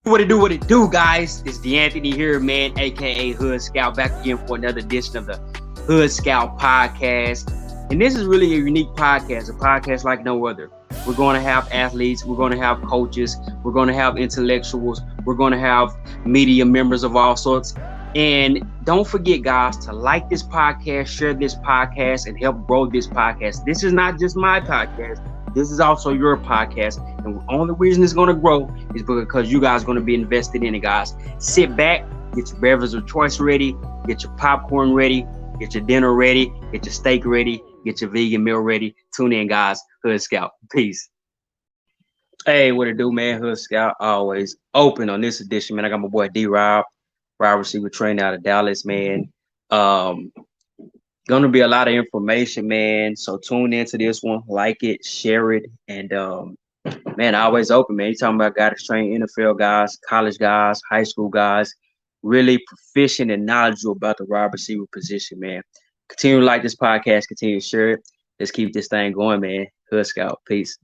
What it do, guys? It's D'Anthony here, man, aka Hood Scout, back again for another edition of the Hood Scout podcast. And this is really a unique podcast, a podcast like no other. We're going to have athletes, we're going to have coaches, we're going to have intellectuals, we're going to have media members of all sorts. And don't forget, guys, to like this podcast, share this podcast, and help grow this podcast. This is not just my podcast. This is also your podcast. And the only reason it's going to grow is because you guys are going to be invested in it, guys. Sit back, get your beverage of choice ready, get your popcorn ready, get your dinner ready, get your steak ready, get your vegan meal ready. Tune in, guys. Hood Scout. Peace. Hey, what it do, man? Hood Scout always open on this edition, man. I got my boy D-Rob, wide receiver trainer out of Dallas, man. Gonna be a lot of information, man. So tune into this one, like it, share it, and man, always open, man. You talking about guys train NFL guys, college guys, high school guys, really proficient and knowledgeable about the wide receiver position, man. Continue to like this podcast, continue to share it. Let's keep this thing going, man. Hood Scout, peace.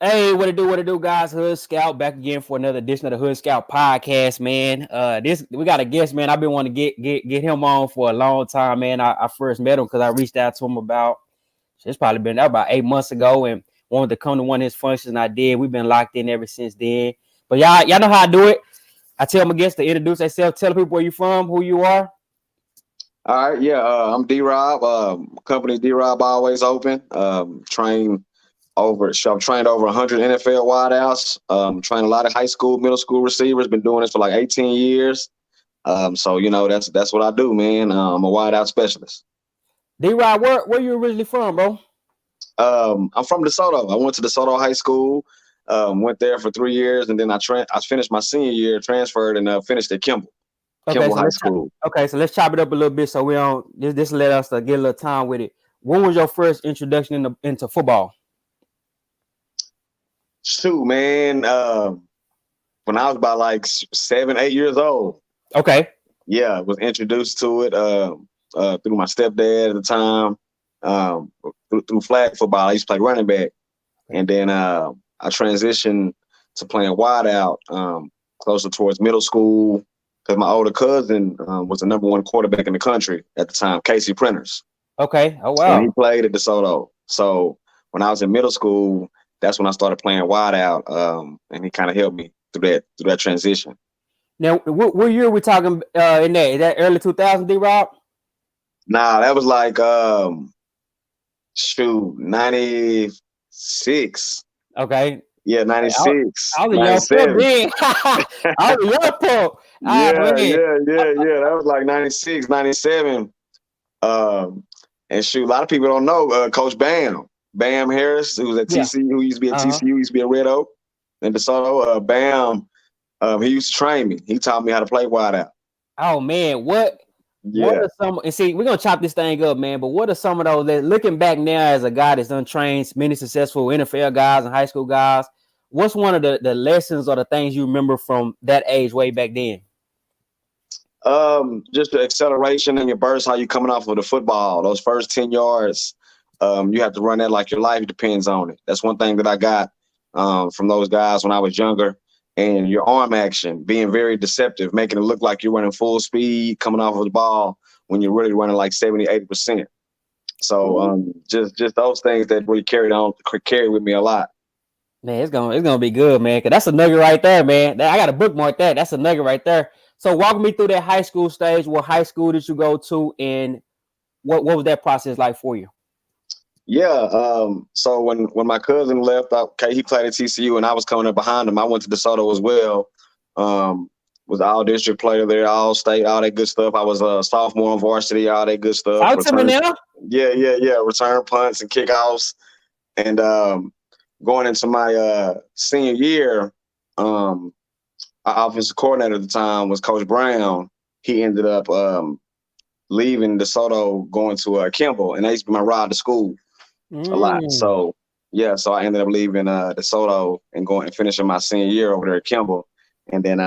Hey, what it do, guys? Hood Scout back again for another edition of the Hood Scout podcast, man. We got a guest, man. I've been wanting to get him on for a long time, man. I first met him because I reached out to him it's probably been about 8 months ago, and wanted to come to one of his functions. I did. We've been locked in ever since then. But y'all know how I do it. I tell my guests to introduce themselves, tell people where you from, who you are. All right, yeah, I'm D-Rob. Company D-Rob always open. I've trained over 100 NFL wideouts. Trained a lot of high school, middle school receivers. Been doing this for like 18 years. So you know that's what I do, man. I'm a wideout specialist. D-Rob, where you originally from, bro? I'm from DeSoto. I went to DeSoto High School. Went there for 3 years, and then I finished my senior year, transferred, and finished at Kimball. Kimball High School. So let's chop it up a little bit so we don't just let us get a little time with it. When was your first introduction into football? Shoot, man. When I was about like 7, 8 years old. Okay. Yeah, was introduced to it through my stepdad at the time. Through flag football, I used to play running back, and then I transitioned to playing wideout closer towards middle school because my older cousin was the #1 quarterback in the country at the time, Casey Printers. Okay. Oh wow. And he played at DeSoto. So when I was in middle school, that's when I started playing wideout, and he kind of helped me through that transition. Now, what year are we talking in that? Is that early 2000s, D-Rob? Nah, that was like 96. Okay. Yeah, 96. I was a young pup then. I was a young pup. Yeah. That was like 96, 97. And shoot, a lot of people don't know Coach Bam Harris, who was at TCU, who used to be at TCU, used to be at Red Oak. And DeSoto, Bam, he used to train me. He taught me how to play wideout. Oh man, what are some? And see, we're gonna chop this thing up, man. But what are some of those that, looking back now as a guy that's untrained, many successful NFL guys and high school guys? What's one of the lessons or the things you remember from that age way back then? Just the acceleration and your burst, how you coming off of the football. Those first 10 yards, you have to run that like your life depends on it. That's one thing that I got from those guys when I was younger. And your arm action, being very deceptive, making it look like you're running full speed, coming off of the ball when you're really running like 70, 80%. So just those things that really carry with me a lot. Man, it's gonna be good, man. Cause that's a nugget right there, man. I got to bookmark that. That's a nugget right there. So walk me through that high school stage. What high school did you go to, and what was that process like for you? Yeah. So when my cousin left, he played at TCU, and I was coming up behind him. I went to DeSoto as well. Was an all district player there, all state, all that good stuff. I was a sophomore on varsity, all that good stuff. Yeah. Return punts and kickoffs, and going into my senior year, our offensive coordinator at the time was Coach Brown. He ended up leaving DeSoto, going to Kimball, and that used to be my ride to school a lot. So I ended up leaving DeSoto and going and finishing my senior year over there at Kimball, and then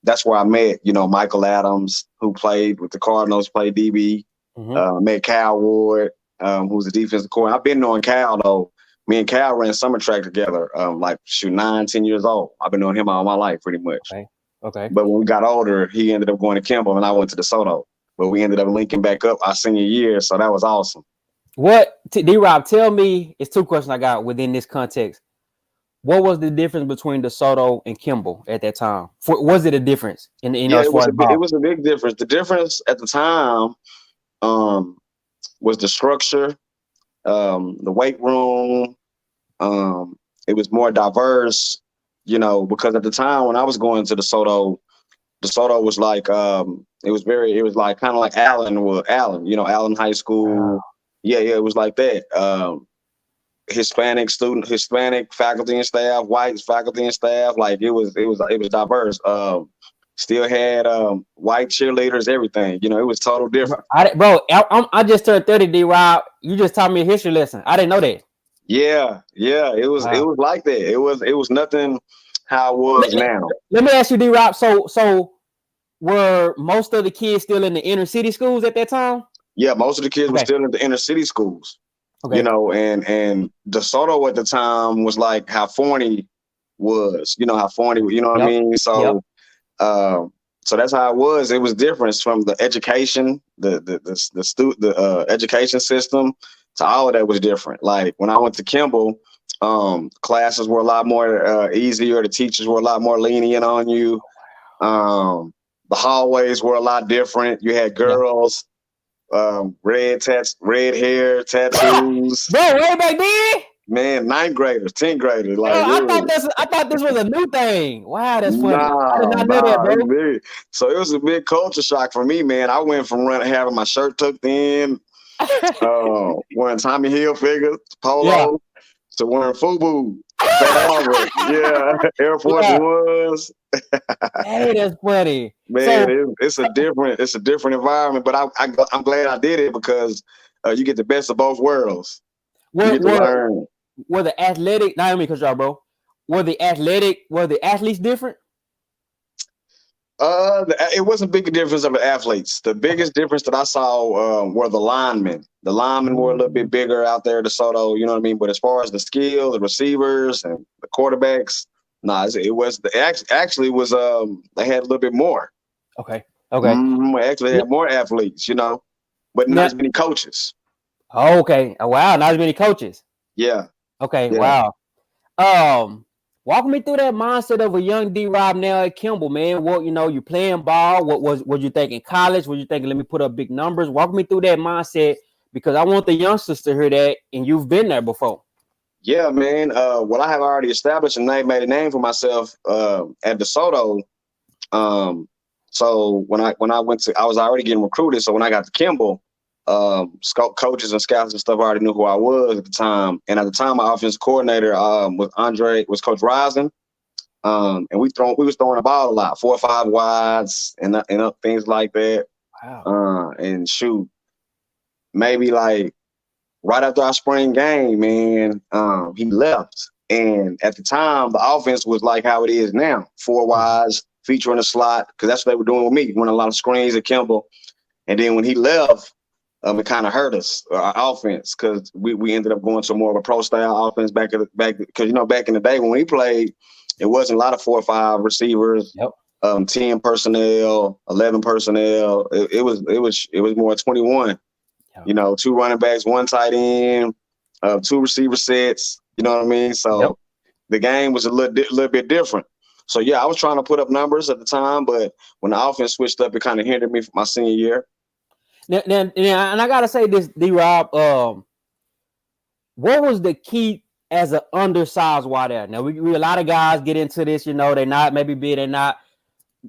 that's where I met, Michael Adams, who played with the Cardinals, played DB. Met Cal Ward, who's the defensive coordinator. I've been knowing Cal though. Me and Cal ran summer track together, 9-10 years old. I've been knowing him all my life pretty much. Okay. But when we got older, he ended up going to Kimball and I went to the Soto. But we ended up linking back up our senior year, so that was awesome. What, D-Rob, tell me, it's two questions I got within this context. What was the difference between the Soto and Kimball at that time? Was it a difference? It was a big difference. The difference at the time was the structure, the weight room. It was more diverse, because at the time when I was going to the Soto was like it was like kind of like Allen, Allen High School. Wow. Yeah, it was like that. Hispanic faculty and staff, white faculty and staff, like it was diverse. Still had white cheerleaders, everything. It was total different. I just turned 30, D-Rob. You just taught me a history lesson. I didn't know that. Yeah. It was like that. It was nothing how it was now. Let me ask you, D-Rob. So were most of the kids still in the inner city schools at that time? Yeah, most of the kids were still in the inner city schools. Okay. And DeSoto at the time was like how Forney was, how Forney, what I mean? So, so that's how it was. It was different from the education, the education system to all of that was different. Like when I went to Kimball, classes were a lot more easier. The teachers were a lot more lenient on you. The hallways were a lot different. You had girls. Red hair, tattoos. Bro, way back then? Man, 9th graders, 10th graders. Like, I thought this was a new thing. Wow, that's funny. I did not know that, bro. So it was a big culture shock for me, man. I went from having my shirt tucked in, wearing Tommy Hilfiger polo, to wearing FUBU. Air Force Ones. Hey, that's funny, man. It's a different environment, but I'm glad I did it because you get the best of both worlds. Were the athletic? Not me, bro. Were the athletes different? It wasn't big difference of the athletes. The biggest difference that I saw were the linemen. The linemen were a little bit bigger out there, DeSoto, you know what I mean? But as far as the skill, the receivers and the quarterbacks, actually was they had a little bit more. Okay. Actually had more athletes, but not as many coaches. Okay. Wow, not as many coaches. Yeah. Okay, yeah. Wow. Walk me through that mindset of a young D-Rob now at Kimball, man. What you playing ball? What was you thinking college? Was you thinking let me put up big numbers? Walk me through that mindset because I want the youngsters to hear that, and you've been there before. Yeah, man. Well, I have already established and made a name for myself at DeSoto. So when I went to, I was already getting recruited. So when I got to Kimball, coaches and scouts and stuff already knew who I was at the time. And at the time, my offensive coordinator was Coach Risen. And we was throwing the ball a lot, 4 or 5 wides and things like that. Wow. And shoot, maybe like right after our spring game, man, he left. And at the time, the offense was like how it is now, 4 wides, feature in the slot, because that's what they were doing with me, running a lot of screens at Kimball. And then when he left, it kind of hurt us, our offense, because we ended up going to more of a pro-style offense back because back in the day when we played, it wasn't a lot of 4 or 5 receivers, 10 personnel, 11 personnel. It was more 21. 2 running backs, 1 tight end, 2 receiver sets. You know what I mean? So the game was a little bit different. So yeah, I was trying to put up numbers at the time, but when the offense switched up, it kind of hindered me for my senior year. Now, and I gotta say this, D-Rob, what was the key as an undersized wide out? Now we a lot of guys get into this, they're not maybe big, they're not.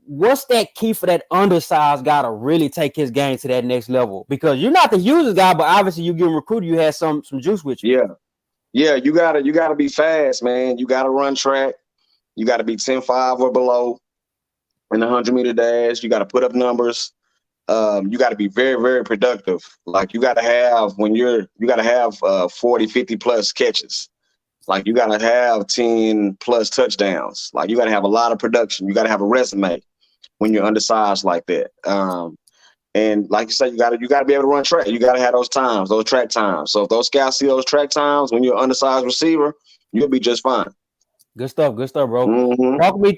What's that key for that undersized guy to really take his game to that next level? Because you're not the hugest guy, but obviously you getting recruited, you had some juice with you. Yeah, you gotta be fast, man. You gotta run track. You gotta be 10.5 or below in the 100-meter dash. You gotta put up numbers. You got to be very, very productive. Like you got to have 40, 50 plus catches. Like you got to have 10 plus touchdowns. Like you got to have a lot of production. You got to have a resume. when you're undersized like that. And like you said, you gotta be able to run track. You gotta have those times, those track times. So if those scouts see those track times when you're an undersized receiver, you'll be just fine. Good stuff, bro. Mm-hmm. Walk me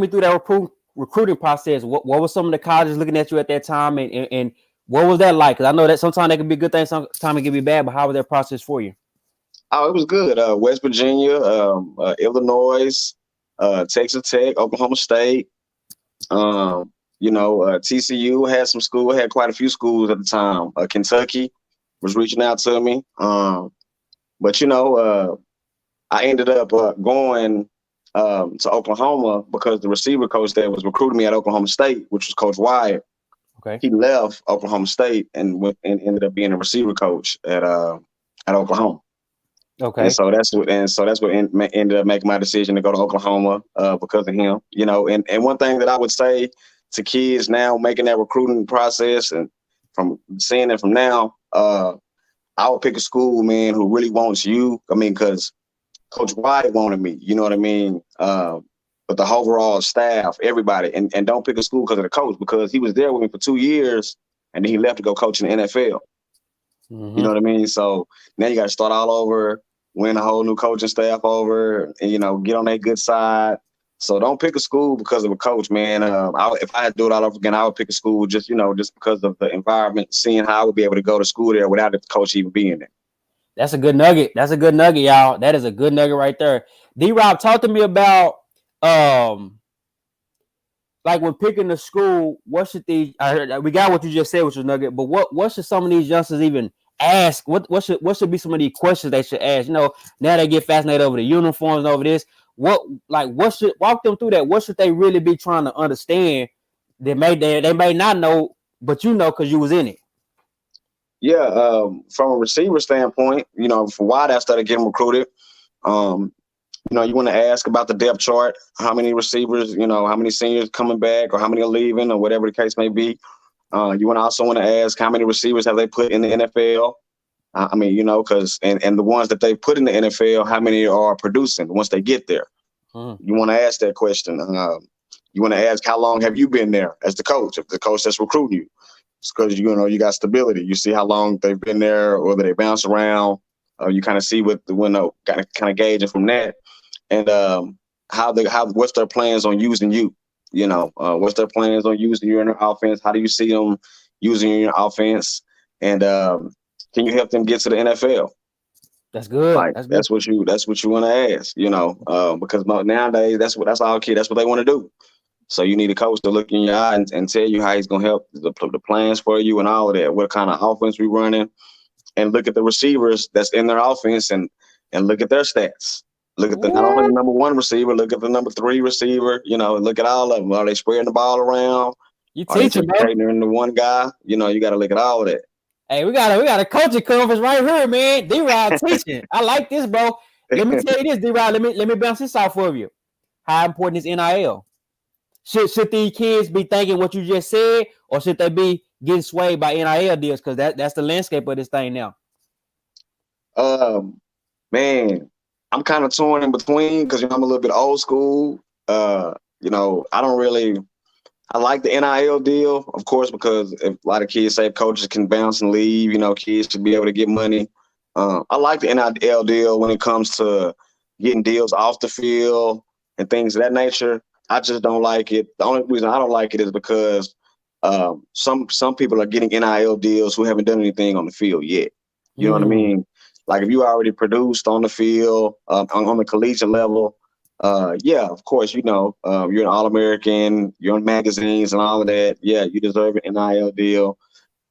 through that recruiting process. What were some of the colleges looking at you at that time, and what was that like? Because I know that sometimes that can be a good thing, sometimes it can be bad. But how was that process for you? Oh, it was good. West Virginia, Illinois, Texas Tech, Oklahoma State. TCU had quite a few schools at the time. Kentucky was reaching out to me. But I ended up going to Oklahoma because the receiver coach that was recruiting me at Oklahoma State, which was Coach Wyatt. Okay. He left Oklahoma State and ended up being a receiver coach at Oklahoma. Okay. And so that's what ended up making my decision to go to Oklahoma because of him. And one thing that I would say to kids now making that recruiting process, and from seeing it from now, I would pick a school, man, who really wants you. I mean, because Coach White wanted me, you know what I mean? But the overall staff, everybody, and don't pick a school because of the coach, because he was there with me for 2 years and then he left to go coach in the NFL. Mm-hmm. You know what I mean? So now you got to start all over, win a whole new coaching staff over, and, get on their good side. So don't pick a school because of a coach, man. If I had to do it all over again, I would pick a school just because of the environment, seeing how I would be able to go to school there without the coach even being there. That's a good nugget. Y'all. That is a good nugget right there. D-Rob, talk to me about like when picking the school, what should we got what you just said, which was nugget, but what should some of these youngsters even ask? What should be some of these questions they should ask? Now they get fascinated over the uniforms and over this. What should walk them through that? What should they really be trying to understand? They may not know, but because you was in it. Yeah, from a receiver standpoint, for why I started getting recruited, you want to ask about the depth chart, how many receivers, how many seniors coming back or how many are leaving or whatever the case may be. You also want to ask how many receivers have they put in the NFL? Because and the ones that they put in the NFL, how many are producing once they get there? You want to ask that question. You want to ask how long have you been there as the coach, if the coach that's recruiting you? It's because, you got stability. You see how long they've been there, or whether they bounce around. You kind of see what the window kind of gauging from that. And what's their plans on using you? What's their plans on using you in their offense? How do you see them using you in your offense? And can you help them get to the NFL? That's good. That's what you want to ask. Because nowadays that's all kids. That's what they want to do. So you need a coach to look in your eye and tell you how he's going to help the plans for you and all of that. What kind of offense we running, and look at the receivers that's in their offense and look at their stats. Look at not only the number 1 receiver, look at the number 3 receiver. Look at all of them. Are they spreading the ball around? You teaching, bro. In the one guy. You got to look at all of that. Hey, we got a coaching conference right here, man. D-Rod teaching. I like this, bro. Let me tell you this, D-Rod. Let me bounce this off of you. How important is NIL? Should these kids be thinking what you just said, or should they be getting swayed by NIL deals? Because that's the landscape of this thing now. Man, I'm kind of torn in between because I'm a little bit old school. I like the NIL deal, of course, because if a lot of kids say coaches can bounce and leave, kids should be able to get money. I like the NIL deal when it comes to getting deals off the field and things of that nature. I just don't like it. The only reason I don't like it is because some people are getting NIL deals who haven't done anything on the field yet. You know what I mean? Like if you already produced on the field, on the collegiate level, yeah, of course, you're an All-American, you're on magazines and all of that. Yeah, you deserve an NIL deal.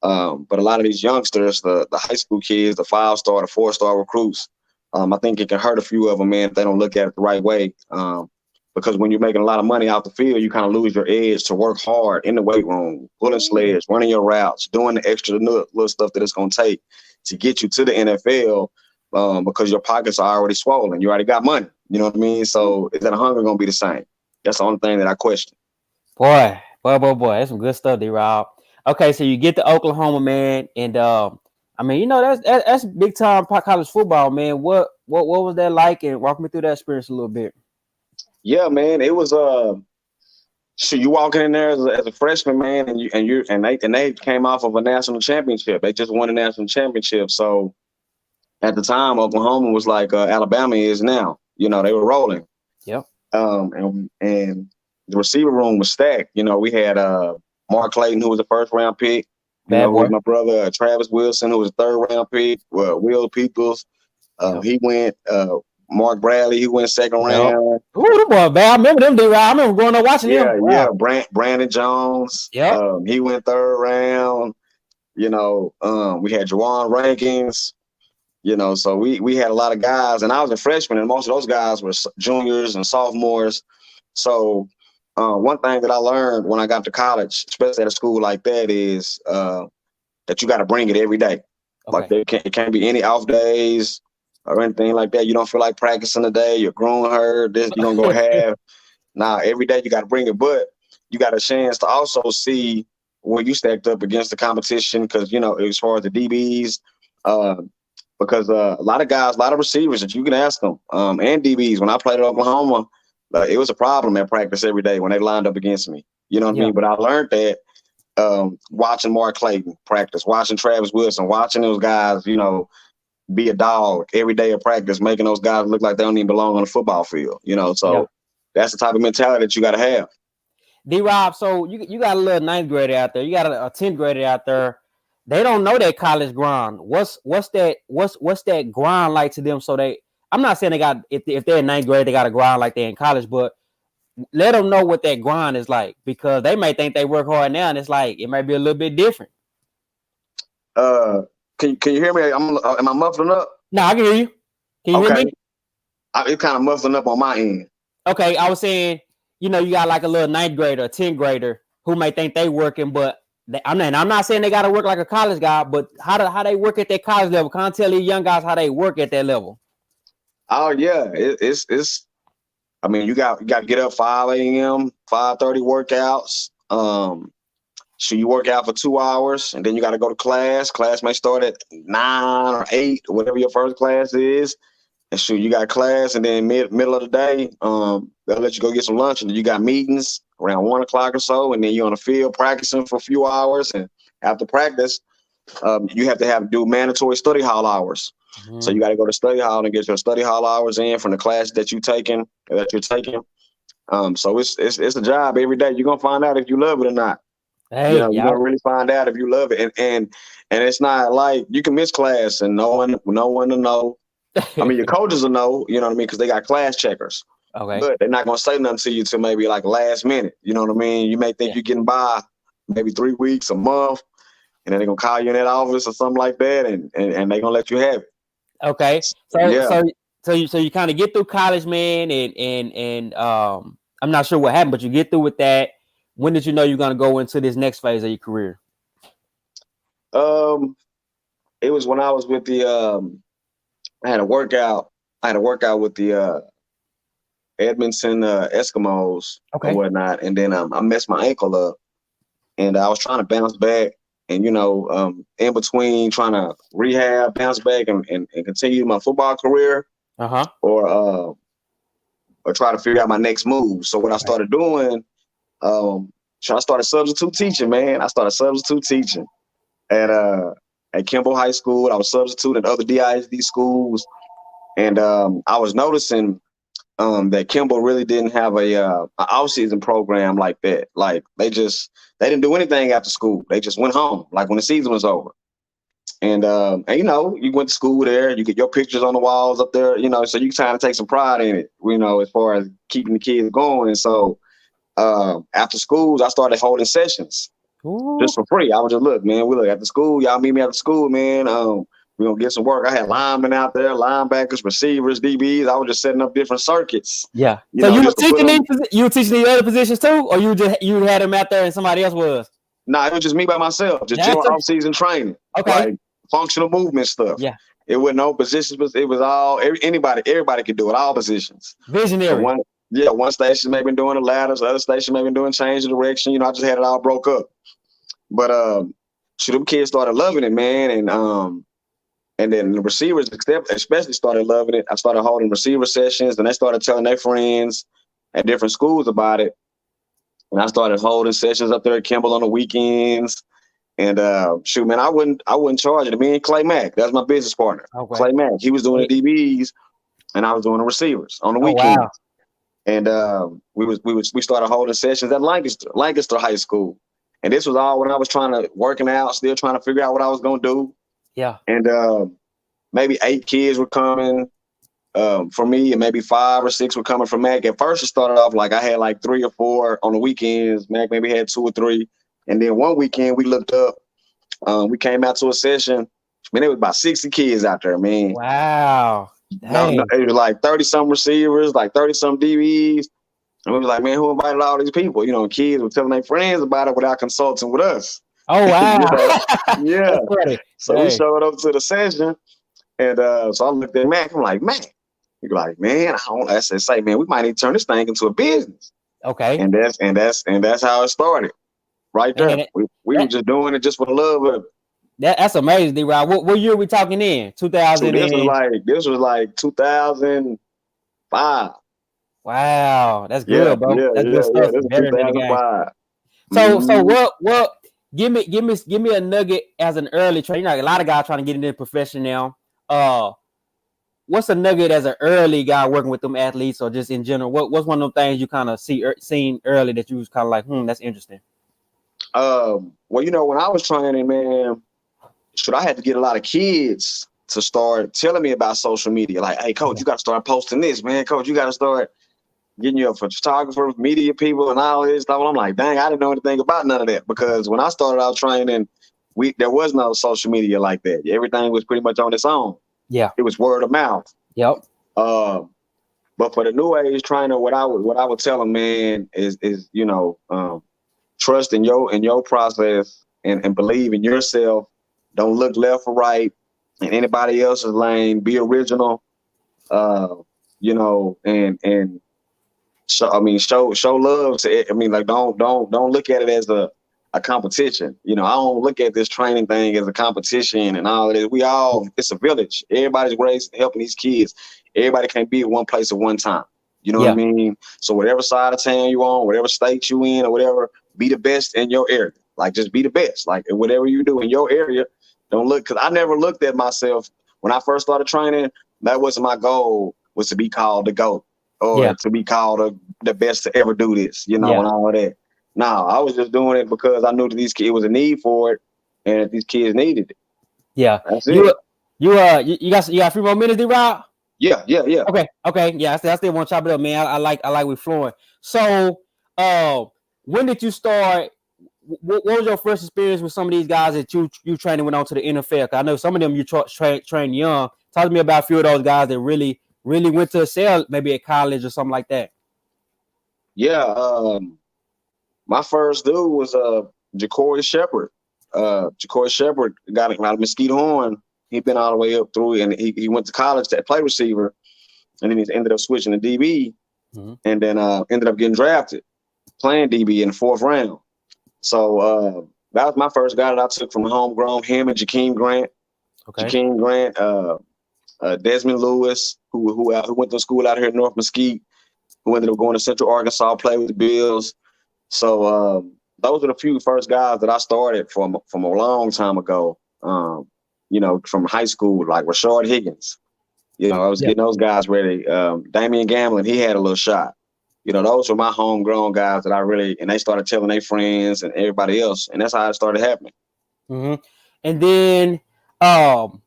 But a lot of these youngsters, the high school kids, the 5-star, the 4-star recruits, I think it can hurt a few of them, man, if they don't look at it the right way. Because when you're making a lot of money out the field, you kind of lose your edge to work hard in the weight room, pulling sleds, running your routes, doing the extra little stuff that it's going to take to get you to the NFL, because your pockets are already swollen. You already got money. You know what I mean? So is that hunger going to be the same? That's the only thing that I question. Boy. That's some good stuff, D-Rob. Okay, so you get to Oklahoma, man, and that's big time college football, man. What was that like? And walk me through that experience a little bit. Yeah, man, it was So you walking in there as a freshman, man, and they came off of a national championship. They just won a national championship. So at the time, Oklahoma was like Alabama is now. You know, they were rolling. Yep. And the receiver room was stacked. You know, we had Mark Clayton, who was a first round pick. You Bad know, who boy. was my brother, Travis Wilson, who was a third round pick. Will Peoples, Yep. he went. Mark Bradley, he went second round. Ooh, them boy bad. I remember them, D-Rod. I remember growing up watching them. Yeah. Wow. Brandon Jones. Yep. He went third round. You know, we had Juwan Rankins. You know, so we had a lot of guys, and I was a freshman, and most of those guys were juniors and sophomores. So one thing that I learned when I got to college, especially at a school like that, is that you got to bring it every day. Okay. Like it can't be any off days or anything like that. You don't feel like practicing today, your groin hurt, this you're gonna go have. Nah, every day you got to bring it, but you got a chance to also see where you stacked up against the competition, because you know, as far as the DBs, because a lot of guys, a lot of receivers that you can ask them, and DBs. When I played at Oklahoma, it was a problem at practice every day when they lined up against me. You know what I mean? But I learned that watching Mark Clayton practice, watching Travis Wilson, watching those guys, you know, be a dog every day of practice, making those guys look like they don't even belong on the football field. You know, so that's the type of mentality that you got to have. D-Rob, so you got a little ninth grader out there. You got a 10th grader out there. They don't know that college grind. What's that grind like to them? So I'm not saying they got, if they're in ninth grade, they got a grind like they're in college, but let them know what that grind is like, because they may think they work hard now, and it's like it might be a little bit different. Can you hear me? Am I muffling up? No, I can hear you. Can you hear me? It's kind of muffling up on my end. Okay, I was saying, you know, you got like a little ninth grader, 10th grader who may think they working, but I'm not saying they got to work like a college guy, but how they work at that college level. Can't tell these young guys how they work at that level. Oh yeah, it's. I mean, you got to get up 5 a.m., 5:30 workouts. So you work out for 2 hours, and then you got to go to class. Class may start at 9 or 8, or whatever your first class is. And so you got class, and then middle of the day, they'll let you go get some lunch, and then you got meetings around 1 o'clock or so, and then you're on the field practicing for a few hours. And after practice, you have to do mandatory study hall hours. Mm-hmm. So you got to go to study hall and get your study hall hours in from the class that you're taking. So it's a job every day. You're gonna find out if you love it or not. Hey, you know, you're gonna really find out if you love it. And it's not like you can miss class and no one to know. I mean, your coaches will know, you know what I mean, because they got class checkers. Okay. But they're not gonna say nothing to you till maybe like last minute. You know what I mean? You may think you're getting by maybe 3 weeks, a month, and then they're gonna call you in that office or something like that, and they're gonna let you have it. Okay. So you kind of get through college, man, and I'm not sure what happened, but you get through with that. When did you know you're gonna go into this next phase of your career? It was when I was with the I had a workout with the Edmonton Eskimos or whatnot, and then I messed my ankle up, and I was trying to bounce back, and in between trying to rehab, bounce back, and continue my football career, or try to figure out my next move. So what I started doing, I started substitute teaching, man. I started substitute teaching at Kimball High School. I was substituting at other DISD schools, and I was noticing that Kimball really didn't have an off-season program like that. Like they didn't do anything after school. They just went home, like when the season was over. And you went to school there. You get your pictures on the walls up there. So you kind of take some pride in it. As far as keeping the kids going. And so after schools, I started holding sessions just for free. I was just look after school. Y'all meet me after school, man. We're going to get some work. I had linemen out there, linebackers, receivers, DBs. I was just setting up different circuits. Yeah. So you were teaching the other positions too? Or you had them out there and somebody else was? Nah, it was just me by myself. Just general off-season training. Okay. Like functional movement stuff. Yeah. It wasn't no positions, but it was all, everybody could do it, all positions. Visionary. One station may have been doing the ladders, the other station may have been doing change of direction. I just had it all broke up. But them kids started loving it, man. And then the receivers especially started loving it. I started holding receiver sessions, and they started telling their friends at different schools about it. and I started holding sessions up there at Kimball on the weekends. And shoot, man, I wouldn't charge it. Me and Clay Mack, that's my business partner. Okay. Clay Mack, he was doing the DBs, and I was doing the receivers on the Oh weekends. wow. And we started holding sessions at Lancaster High School. And this was all when I was working out, still trying to figure out what I was gonna do. Yeah. And maybe 8 kids were coming for me, and maybe 5 or 6 were coming from Mac. At first, it started off like I had like 3 or 4 on the weekends. Mac maybe had 2 or 3. And then one weekend we looked up, we came out to a session. Man, it was about 60 kids out there, man. Wow. No, it was like 30-some receivers, like 30-some DBs. And we was like, man, who invited all these people? You know, kids were telling their friends about it without consulting with us. Oh wow. You know? Yeah. So hey. We showed up to the session, and so I looked at Mac. I'm like, Mac. He's like, man, I say, man, we might need to turn this thing into a business. Okay. And that's how it started. Right there. We were just doing it just for the love of it. That's amazing, D-Rod. What year are we talking in? 2000. So this was like 2005. Wow, that's good, bro. That's good stuff. This is 2005. So what? Give me a nugget as an early trainer. You know, a lot of guys trying to get into the profession now. What's a nugget as an early guy working with them athletes, or just in general? What's one of those things you kind of seen early that you was kind of like, that's interesting? Well, you know, when I was training, man, I had to get a lot of kids to start telling me about social media. Like, hey, coach, you got to start posting this, man. Coach, you got to start getting you a photographer, media people, and all this stuff. And I'm like, dang, I didn't know anything about none of that, because when I started out training, there was no social media like that. Everything was pretty much on its own. Yeah, it was word of mouth. Yep. But for the new age trainer, what I would tell them, man, is you know, trust in your process and believe in yourself. Don't look left or right in anybody else's lane. Be original. You know, and show love to it. I mean, like, don't look at it as a competition. You know, I don't look at this training thing as a competition and all of this. It's a village. Everybody's raised helping these kids. Everybody can't be at one place at one time. You know what I mean? So whatever side of town you on, whatever state you in, or whatever, be the best in your area. Like, just be the best. Like, whatever you do in your area, don't look, because I never looked at myself when I first started training. That wasn't my goal, was to be called the GOAT or to be called the best to ever do this, you know, and all of that. No, I was just doing it because I knew that these kids was a need for it, and these kids needed it. Yeah, that's it. You got 3 more minutes, D-Rod? Yeah. Okay. Yeah, I still want to chop it up, man. I like we flowing. So, when did you start? What was your first experience with some of these guys that you trained and went on to the NFL? Cause I know some of them you trained young. Talk to me about a few of those guys that really went to excel, maybe at college or something like that. Yeah. My first dude was Ja'Cory Shepherd. Ja'Cory Shepherd got out of Mesquite Horn. He'd been all the way up through, and he went to college to play receiver, and then he ended up switching to DB, and then ended up getting drafted, playing DB in the 4th round. So that was my first guy that I took from homegrown. Him and Jakeem Grant. Okay. Jakeem Grant, Desmond Lewis, who went to school out here in North Mesquite, who ended up going to Central Arkansas, played with the Bills. So those are the few first guys that I started from a long time ago. You know, from high school, like Rashard Higgins. You know, I was getting those guys ready. Damian Gamblin, he had a little shot. You know, those were my homegrown guys that and they started telling their friends and everybody else, and that's how it started happening. And then, how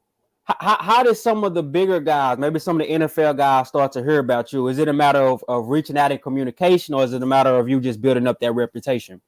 did some of the bigger guys, maybe some of the NFL guys, start to hear about you? Is it a matter of reaching out in communication, or is it a matter of you just building up that reputation?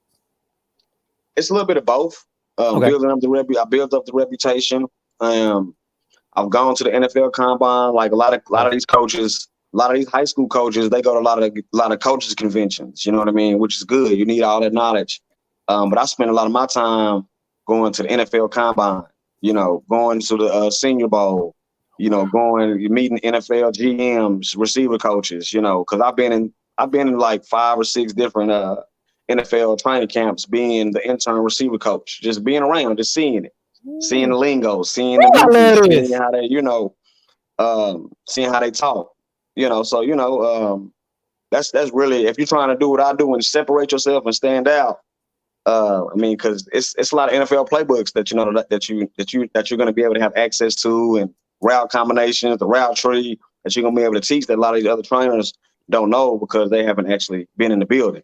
It's a little bit of both. Building up I built up the reputation. I've gone to the NFL combine. Like a lot of these coaches, a lot of these high school coaches, they go to a lot of coaches conventions. You know what I mean? Which is good. You need all that knowledge. But I spent a lot of my time going to the NFL combine. You know, going to the Senior Bowl. You know, meeting NFL GMs, receiver coaches. You know, because I've been in like 5 or 6 different NFL training camps, being the intern receiver coach, just being around, just seeing it, seeing the lingo, seeing the seeing how they, you know, seeing how they talk, you know. So, you know, that's really, if you're trying to do what I do and separate yourself and stand out. I mean, because it's a lot of NFL playbooks that you're going to be able to have access to, and route combinations, the route tree that you're going to be able to teach that a lot of these other trainers don't know because they haven't actually been in the building.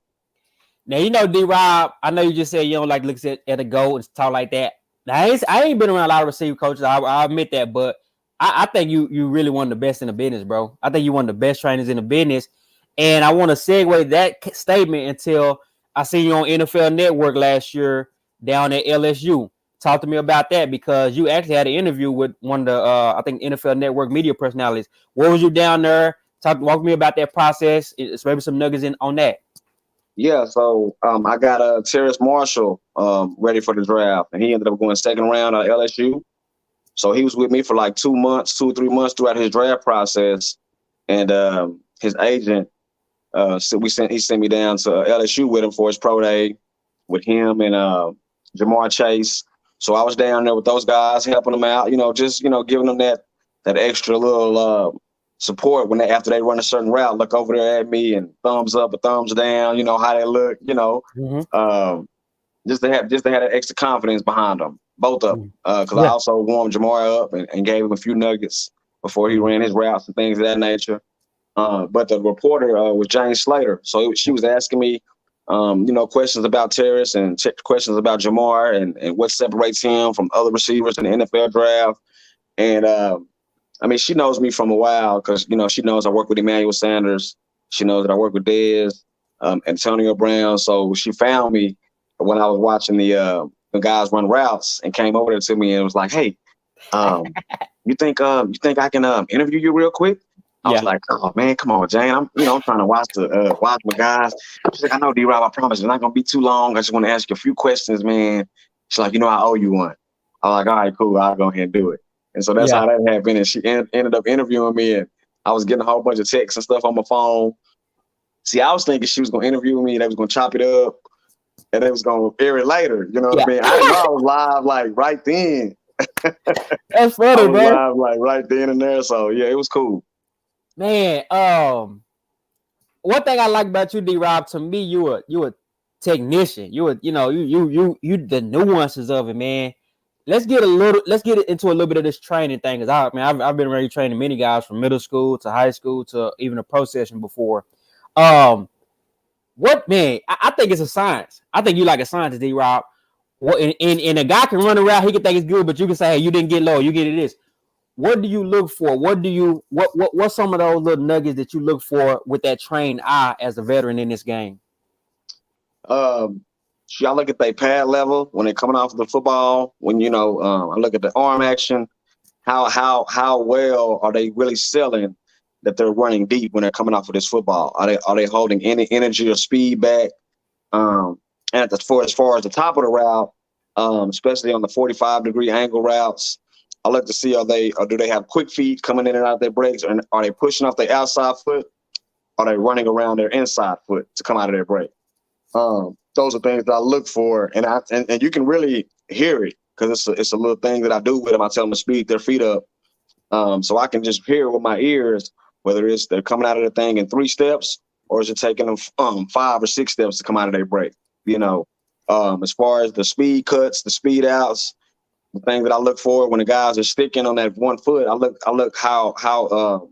Now, D-Rob, I know you just said you don't like look at a goal and talk like that. Now, I ain't been around a lot of receiver coaches. I admit that, but I think you really one of the best in the business, bro. I think you're one of the best trainers in the business. And I want to segue that statement until I seen you on NFL Network last year down at LSU. Talk to me about that, because you actually had an interview with one of the, I think, NFL Network media personalities. Where was you down there? Walk me about that process. It's maybe some nuggets on that. Yeah, so I got Terrace Marshall ready for the draft, and he ended up going second round at LSU. So he was with me for like 2 or 3 months throughout his draft process, and his agent, he sent me down to LSU with him for his pro day, with him and Jamar Chase. So I was down there with those guys, helping them out, just giving them that extra little support when after they run a certain route, look over there at me and thumbs up or thumbs down, how they look, just to have that extra confidence behind them, both of them. Because I also warmed Jamar up and gave him a few nuggets before he ran his routes and things of that nature. But the reporter was Jane Slater, so she was asking me, questions about Terrace and questions about Jamar and what separates him from other receivers in the NFL draft. And I mean, she knows me from a while because, she knows I work with Emmanuel Sanders. She knows that I work with Dez, Antonio Brown. So she found me when I was watching the guys run routes and came over there to me and was like, "Hey, you think I can interview you real quick?" I was like, "Oh man, come on, Jane. I'm trying to watch my guys." She's like, "I know, D-Rob. I promise it's not gonna be too long. I just want to ask you a few questions, man." She's like, "I owe you one." I'm like, "All right, cool. I'll go ahead and do it." And so that's how that happened. And she ended up interviewing me, and I was getting a whole bunch of texts and stuff on my phone. See, I was thinking she was gonna interview me, they was gonna chop it up, and they was gonna air it later. You know what I mean? I didn't know I was live like right then. That's funny, bro. Live like right then and there. So yeah, it was cool. Man, one thing I like about you, D-Rob, to me, you a technician. You the nuances of it, man. Let's get into a little bit of this training thing, because I've been already training many guys from middle school to high school to even a pro session before. I think it's a science. I think you like a scientist, D-Rob. And a guy can run around, he can think it's good, but you can say, "Hey, you didn't get low, you get it this." What do you look for? What's some of those little nuggets that you look for with that trained eye as a veteran in this game? I look at their pad level when they're coming off of the football. When I look at the arm action, how well are they really selling that they're running deep when they're coming off of this football? Are they holding any energy or speed back? And as far as the top of the route, especially on the 45-degree angle routes, I look to see do they have quick feet coming in and out of their breaks, or are they pushing off their outside foot? Are they running around their inside foot to come out of their break? Those are things that I look for, and you can really hear it because it's a little thing that I do with them. I tell them to speed their feet up, so I can just hear with my ears whether it's they're coming out of the thing in 3 steps or is it taking them 5 or 6 steps to come out of their break. As far as the speed cuts, the speed outs, the thing that I look for when the guys are sticking on that one foot, I look how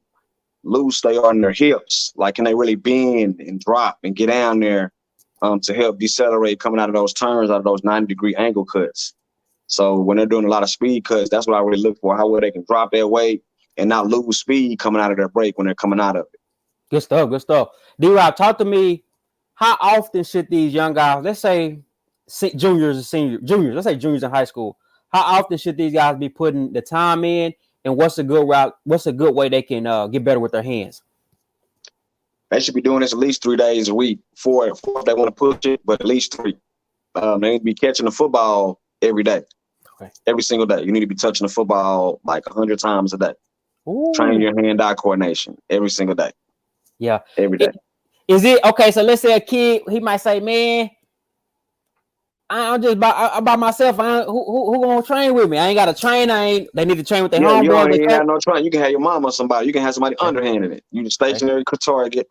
loose they are in their hips. Like, can they really bend and drop and get down there to help decelerate coming out of those turns, out of those 90-degree angle cuts. So when they're doing a lot of speed cuts, that's what I really look for, how well they can drop their weight and not lose speed coming out of their break when they're coming out of it. Good stuff. D-Rob, talk to me, how often should these young guys, let's say juniors and seniors, let's say juniors in high school, how often should these guys be putting the time in, and what's a good route, what's a good way they can get better with their hands? They should be doing this at least 3 days a week, 4 if they want to push it, but at least 3. They need to be catching the football every day, every single day. You need to be touching the football like 100 times a day. Ooh. Train your hand-eye coordination every single day. Yeah. Every day. Is it, okay, so let's say a kid, he might say, "Man, I'm just by myself. Who gonna train with me? I ain't got to train. They need to train with their homeboys. You ain't have no train. You can have your mom or somebody. You can have somebody underhanding it. You the stationary target,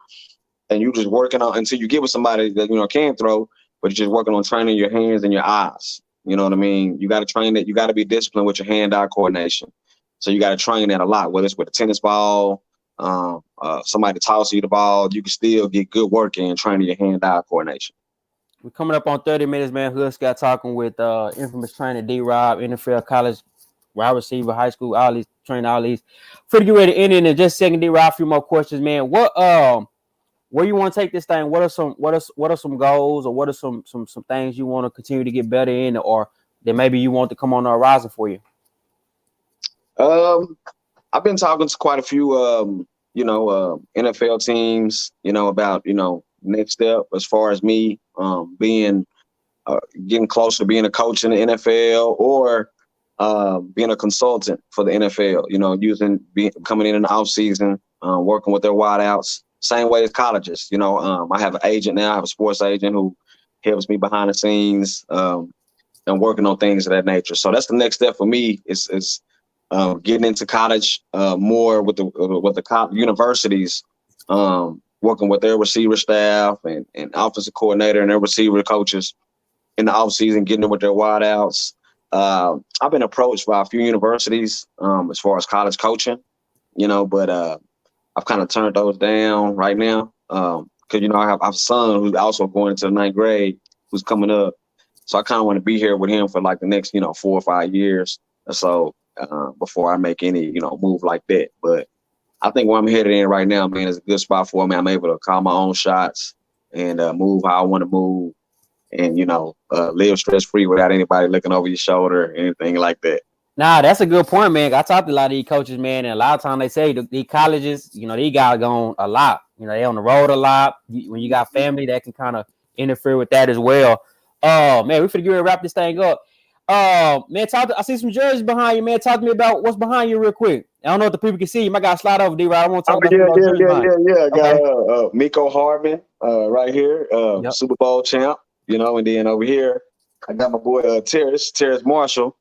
and you just working on until you get with somebody that can throw, but you're just working on training your hands and your eyes. You know what I mean? You got to train that. You got to be disciplined with your hand-eye coordination. So you got to train that a lot. Whether it's with a tennis ball, somebody tosses you the ball, you can still get good work in training your hand-eye coordination. We're coming up on 30 minutes, man. Hood Scout talking with infamous trainer D-Rob, NFL, college, wide receiver, high school, all these training, all these. Pretty get ready to end it in just a second, D-Rob. A few more questions, man. Where you want to take this thing? What are some goals, or what are some things you want to continue to get better in, or that maybe you want to come on the horizon for you? I've been talking to quite a few NFL teams, about next step as far as me being getting close to being a coach in the NFL, or being a consultant for the NFL, coming in the off season, working with their wideouts. Same way as colleges, I have an agent now. I have a sports agent who helps me behind the scenes and working on things of that nature. So that's the next step for me is getting into college more with the universities, working with their receiver staff and offensive coordinator and their receiver coaches in the off season, getting them with their wideouts. I've been approached by a few universities as far as college coaching, but I've kind of turned those down right now because, I have a son who's also going into the 9th grade who's coming up. So I kind of want to be here with him for like the next, 4 or 5 years or so before I make any, move like that. But I think where I'm headed in right now, man, is a good spot for me. I'm able to call my own shots and move how I want to move and, live stress-free without anybody looking over your shoulder or anything like that. Nah, that's a good point, man. I talked to a lot of these coaches, man, and a lot of times they say these colleges, these guys gone a lot. They on the road a lot. When you got family, that can kind of interfere with that as well. Man, we finna get ready to wrap this thing up. Man, I see some jerseys behind you, man. Talk to me about what's behind you real quick. I don't know if the people can see you. I got to slide over, D-Rod. I want to talk about jerseys behind you. I got Miko Hardman right here, yep. Super Bowl champ, and then over here, I got my boy Terrace Marshall.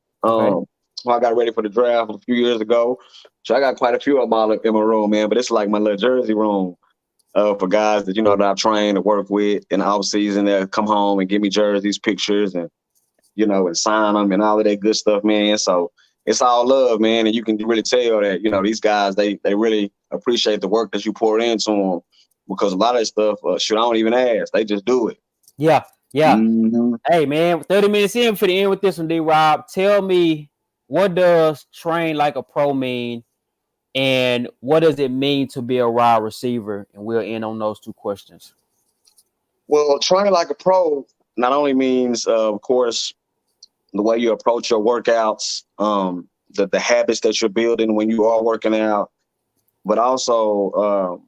I got ready for the draft a few years ago. So I got quite a few of them all in my room, man. But it's like my little jersey room for guys that, that I train to work with in the off season. They'll come home and give me jerseys, pictures, and, and sign them and all of that good stuff, man. So it's all love, man. And you can really tell that, these guys, they really appreciate the work that you pour into them because a lot of that stuff, I don't even ask. They just do it. Yeah. Mm-hmm. Hey, man, 30 minutes in for the end with this one, D-Rob. Tell me, what does train like a pro mean, and what does it mean to be a wide receiver? And we'll end on those two questions. Well, train like a pro not only means, of course, the way you approach your workouts, the habits that you're building when you are working out, but also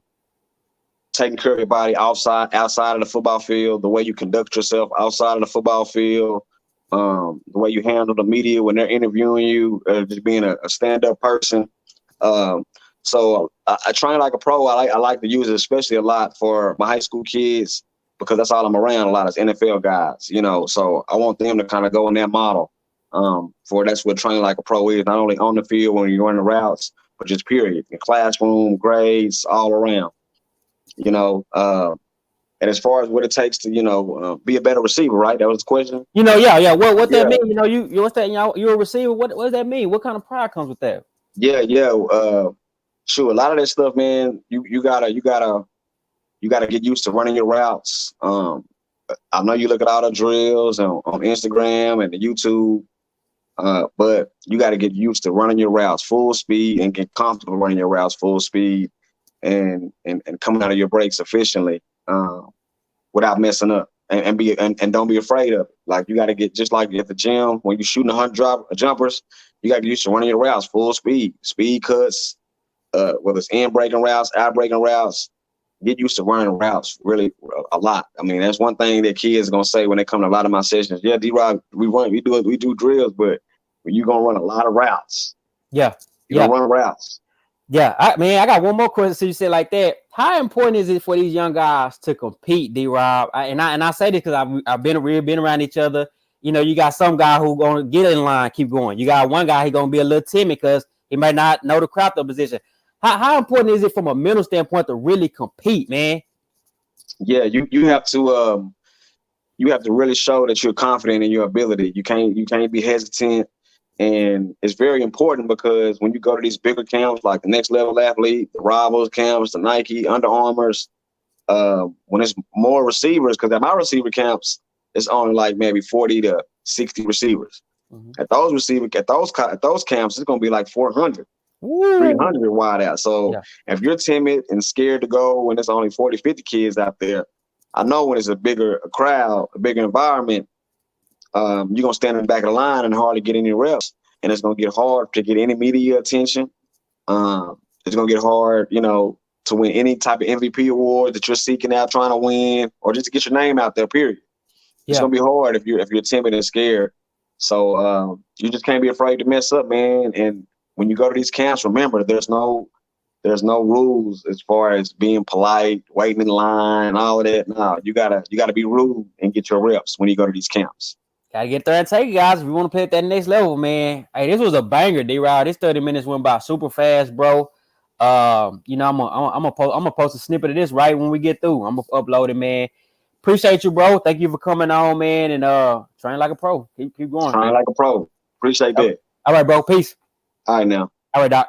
taking care of your body outside of the football field, the way you conduct yourself outside of the football field. The way you handle the media when they're interviewing you, just being a stand-up person. So I train like a pro. I like to use it especially a lot for my high school kids because that's all I'm around a lot is NFL guys, So I want them to kind of go in that model. That's what training like a pro is, not only on the field when you're running routes, but just period, in classroom, grades, all around, And as far as what it takes to, be a better receiver, right? That was the question. Yeah. What that mean? You what's that? You're a receiver. What does that mean? What kind of pride comes with that? Yeah. Sure. A lot of that stuff, man. You gotta get used to running your routes. I know you look at all the drills on Instagram and the YouTube, but you got to get used to running your routes full speed and get comfortable running your routes full speed and coming out of your breaks efficiently. Without messing up and don't be afraid of it. Like you got to get just like at the gym when you're shooting 100 jumpers, you got to get used to running your routes full speed cuts, whether it's in breaking routes, out breaking routes. Get used to running routes really a lot. I mean, that's one thing that kids are gonna say when they come to a lot of my sessions. Yeah, D-Rob, we do drills, but you're gonna run a lot of routes. Yeah, you're gonna run routes. Yeah, I got one more question. So you said like that. How important is it for these young guys to compete, D-Rob? And I say this because I've been around each other. You got some guy who gonna get in line, keep going. You got one guy he gonna be a little timid because he might not know the craft of position. How important is it from a mental standpoint to really compete, man? Yeah, you have to really show that you're confident in your ability. You can't be hesitant, and it's very important because when you go to these bigger camps like the Next Level Athlete, the Rivals camps, the Nike, Under Armour's, when it's more receivers, because at my receiver camps it's only like maybe 40 to 60 receivers. Mm-hmm. At those camps it's gonna be like 400. Woo. 300 wide out. So if you're timid and scared to go when there's only 40, 50 kids out there, I know when it's a bigger crowd, a bigger environment, you're going to stand in the back of the line and hardly get any reps. And it's going to get hard to get any media attention. It's going to get hard, to win any type of MVP award that you're seeking out, trying to win, or just to get your name out there, period. It's going to be hard if you're timid and scared. So you just can't be afraid to mess up, man. And when you go to these camps, remember there's no rules as far as being polite, waiting in line, all of that. No, you gotta be rude and get your reps when you go to these camps. Gotta get there and take it, guys. If you want to play at that next level, man. Hey, this was a banger, D-Rod. This 30 minutes went by super fast, bro. I'm gonna post a snippet of this right when we get through. I'm gonna upload it, man. Appreciate you, bro. Thank you for coming on, man, and train like a pro. Keep going. Train like a pro. Appreciate that. All right, bro. Peace. All right, now. All right, Doc.